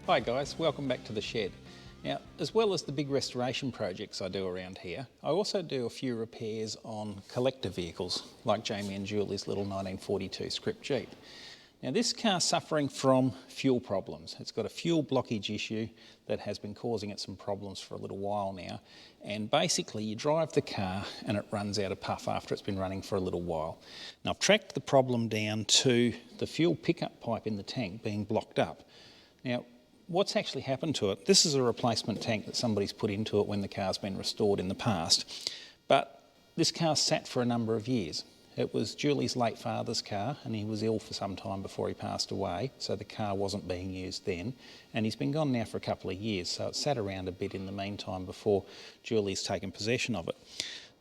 Hi guys, welcome back to the shed. Now, as well as the big restoration projects I do around here, I also do a few repairs on collector vehicles, like Jamie and Julie's little 1942 Script Jeep. Now this car's suffering from fuel problems. It's got a fuel blockage issue that has been causing it some problems for a little while now. And basically you drive the car and it runs out of puff after it's been running for a little while. Now I've tracked the problem down to the fuel pickup pipe in the tank being blocked up. Now, what's actually happened to it, this is a replacement tank that somebody's put into it when the car's been restored in the past, but this car's sat for a number of years. It was Julie's late father's car and he was ill for some time before he passed away, so the car wasn't being used then, and he's been gone now for a couple of years, so it's sat around a bit in the meantime before Julie's taken possession of it.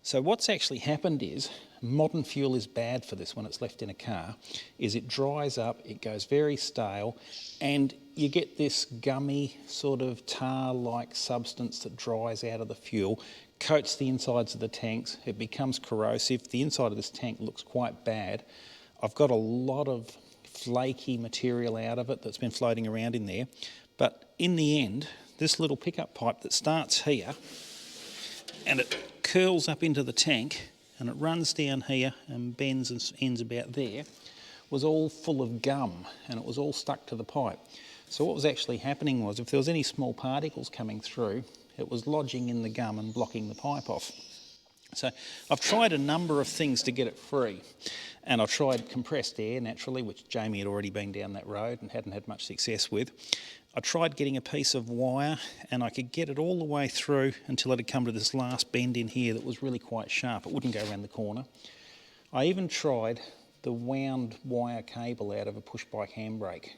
So what's actually happened is, modern fuel is bad for this when it's left in a car, is it dries up, it goes very stale, and you get this gummy sort of tar-like substance that dries out of the fuel, coats the insides of the tanks, it becomes corrosive. The inside of this tank looks quite bad. I've got a lot of flaky material out of it that's been floating around in there, but in the end, this little pickup pipe that starts here, and it curls up into the tank and it runs down here and bends and ends about there, was all full of gum and it was all stuck to the pipe. So what was actually happening was, if there was any small particles coming through, it was lodging in the gum and blocking the pipe off. So I've tried a number of things to get it free, and I tried compressed air naturally, which Jamie had already been down that road and hadn't had much success with. I tried getting a piece of wire and I could get it all the way through until it had come to this last bend in here that was really quite sharp. It wouldn't go around the corner. I even tried the wound wire cable out of a push bike handbrake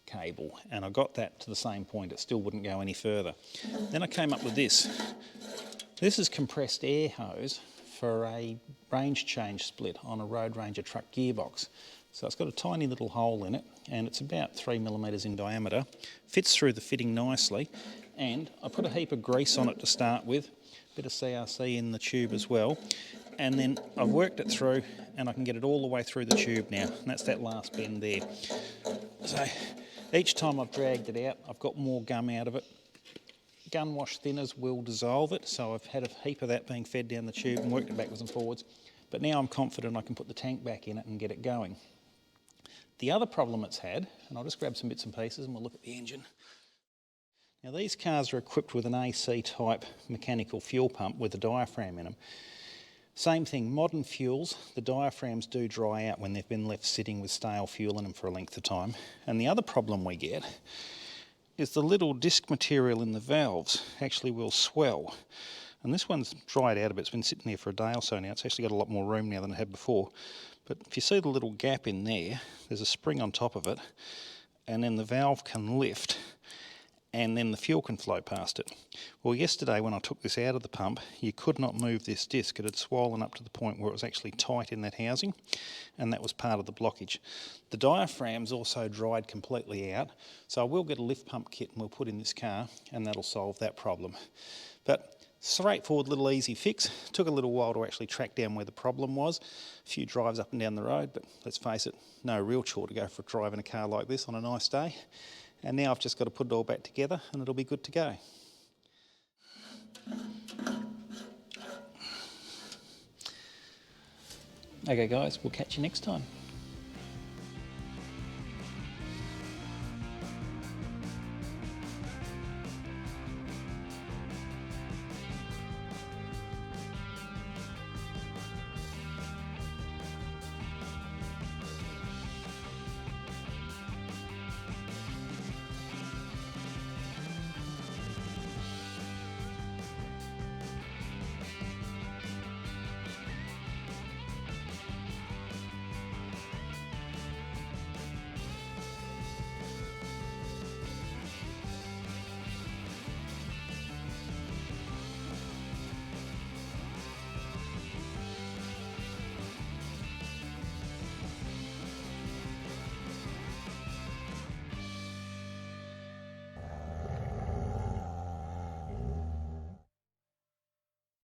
cable, and I got that to the same point. It still wouldn't go any further. Then I came up with this. This is compressed air hose for a range change split on a Road Ranger truck gearbox. So it's got a tiny little hole in it and it's about 3mm in diameter, fits through the fitting nicely, and I put a heap of grease on it to start with, a bit of CRC in the tube as well, and then I've worked it through and I can get it all the way through the tube now, and that's that last bend there. So each time I've dragged it out, I've got more gum out of it. Gun wash thinners will dissolve it, so I've had a heap of that being fed down the tube and worked it backwards and forwards. But now I'm confident I can put the tank back in it and get it going. The other problem it's had, and I'll just grab some bits and pieces and we'll look at the engine. Now these cars are equipped with an AC type mechanical fuel pump with a diaphragm in them. Same thing, modern fuels, the diaphragms do dry out when they've been left sitting with stale fuel in them for a length of time. And the other problem we get is the little disc material in the valves actually will swell. And this one's dried out a bit, it's been sitting there for a day or so now. It's actually got a lot more room now than it had before. But if you see the little gap in there, there's a spring on top of it, and then the valve can lift, and then the fuel can flow past it. Well, yesterday when I took this out of the pump, you could not move this disc. It had swollen up to the point where it was actually tight in that housing, and that was part of the blockage. The diaphragm's also dried completely out, so I will get a lift pump kit and we'll put in this car, and that'll solve that problem. But straightforward little easy fix. Took a little while to actually track down where the problem was. A few drives up and down the road, but let's face it, no real chore to go for a drive in a car like this on a nice day. And now I've just got to put it all back together and it'll be good to go. Okay guys, we'll catch you next time.